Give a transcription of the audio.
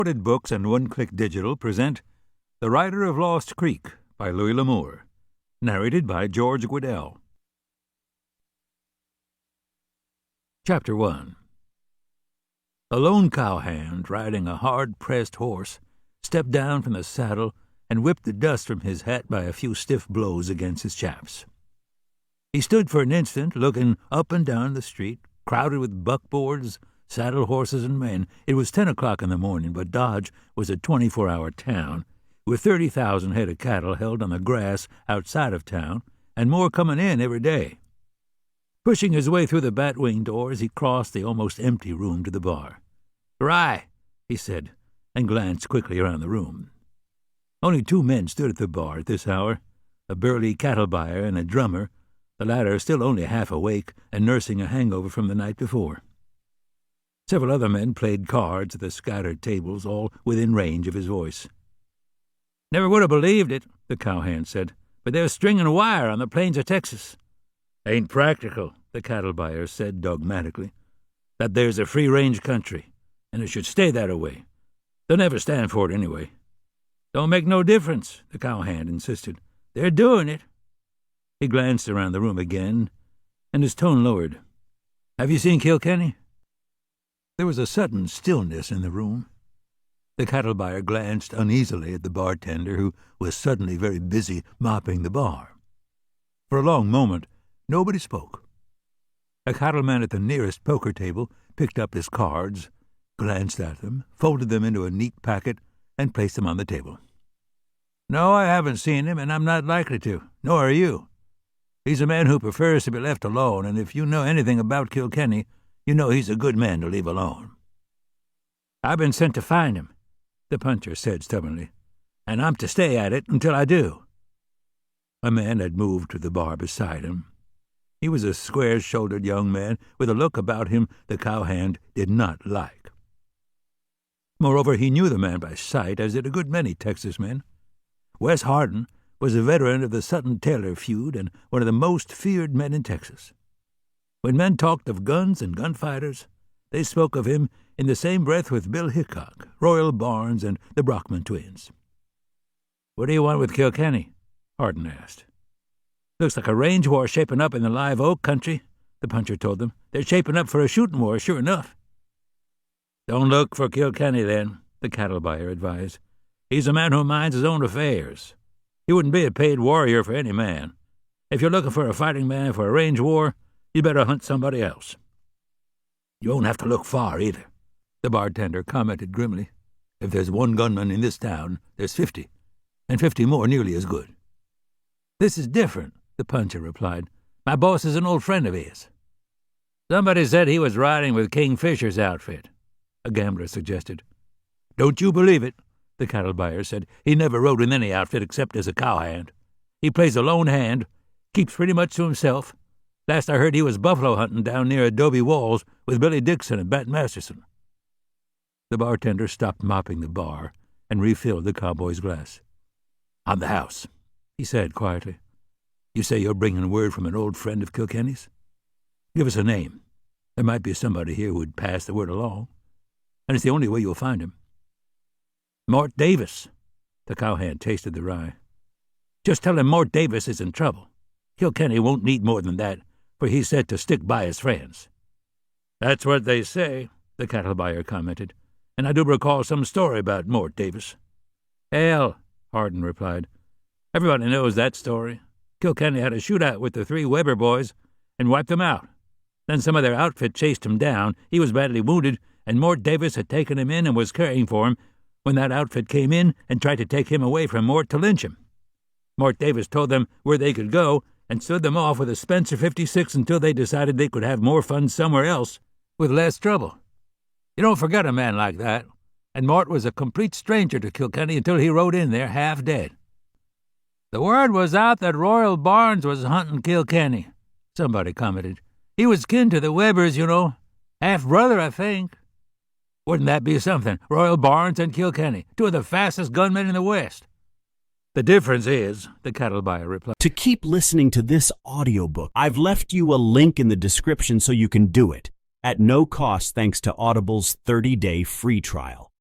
Books and One Click Digital present The Rider of Lost Creek by Louis L'Amour, narrated by George Guidell. Chapter 1. A lone cowhand riding a hard-pressed horse stepped down from the saddle and whipped the dust from his hat by a few stiff blows against his chaps. He stood for an instant looking up and down the street, crowded with buckboards, saddle horses, and men. It was 10 o'clock in the morning, but Dodge was a 24-hour town, with 30,000 head of cattle held on the grass outside of town, and more coming in every day. Pushing his way through the bat-wing doors, he crossed the almost empty room to the bar. "Rye," he said, and glanced quickly around the room. Only 2 men stood at the bar at this hour, a burly cattle buyer and a drummer, the latter still only half awake and nursing a hangover from the night before. Several other men played cards at the scattered tables, all within range of his voice. "Never would have believed it," the cowhand said, "but they're stringing wire on the plains of Texas." "Ain't practical," the cattle buyer said dogmatically. "That there's a free-range country, and it should stay that way. They'll never stand for it anyway." "Don't make no difference," the cowhand insisted. "They're doing it." He glanced around the room again, and his tone lowered. "Have you seen Kilkenny?" There was a sudden stillness in the room. The cattle buyer glanced uneasily at the bartender, who was suddenly very busy mopping the bar. For a long moment, nobody spoke. A cattleman at the nearest poker table picked up his cards, glanced at them, folded them into a neat packet, and placed them on the table. "No, I haven't seen him, and I'm not likely to, nor are you. He's a man who prefers to be left alone, and if you know anything about Kilkenny, you know he's a good man to leave alone." "I've been sent to find him," the puncher said stubbornly, "and I'm to stay at it until I do." A man had moved to the bar beside him. He was a square-shouldered young man with a look about him the cowhand did not like. Moreover, he knew the man by sight, as did a good many Texas men. Wes Hardin was a veteran of the Sutton-Taylor feud and one of the most feared men in Texas. When men talked of guns and gunfighters, they spoke of him in the same breath with Bill Hickok, Royal Barnes, and the Brockman twins. "What do you want with Kilkenny?" Hardin asked. "Looks like a range war shaping up in the Live Oak country," the puncher told them. "They're shaping up for a shooting war, sure enough." "Don't look for Kilkenny, then," the cattle buyer advised. "He's a man who minds his own affairs. He wouldn't be a paid warrior for any man. If you're looking for a fighting man for a range war, you better hunt somebody else." "You won't have to look far, either," the bartender commented grimly. "If there's one gunman in this town, there's 50, and 50 more nearly as good." "This is different," the puncher replied. "My boss is an old friend of his." "Somebody said he was riding with King Fisher's outfit," a gambler suggested. "Don't you believe it," the cattle buyer said. "He never rode with any outfit except as a cowhand. He plays a lone hand, keeps pretty much to himself. Last I heard he was buffalo hunting down near Adobe Walls with Billy Dixon and Bat Masterson." The bartender stopped mopping the bar and refilled the cowboy's glass. "On the house," he said quietly. "You say you're bringing word from an old friend of Kilkenny's? Give us a name. There might be somebody here who would pass the word along, and it's the only way you'll find him." "Mort Davis." The cowhand tasted the rye. "Just tell him Mort Davis is in trouble. Kilkenny won't need more than that, for he's said to stick by his friends." "That's what they say," the cattle buyer commented, "and I do recall some story about Mort Davis." "Hell," Hardin replied. "Everybody knows that story. Kilkenny had a shootout with the 3 Weber boys and wiped them out. Then some of their outfit chased him down. He was badly wounded, and Mort Davis had taken him in and was caring for him when that outfit came in and tried to take him away from Mort to lynch him. Mort Davis told them where they could go and stood them off with a Spencer 56 until they decided they could have more fun somewhere else with less trouble. You don't forget a man like that, and Mort was a complete stranger to Kilkenny until he rode in there half dead." "The word was out that Royal Barnes was hunting Kilkenny," somebody commented. "He was kin to the Webers, you know. Half-brother, I think." "Wouldn't that be something? Royal Barnes and Kilkenny, 2 of the fastest gunmen in the West." "The difference is," the cattle buyer replied. To keep listening to this audiobook, I've left you a link in the description so you can do it at no cost thanks to Audible's 30-day free trial.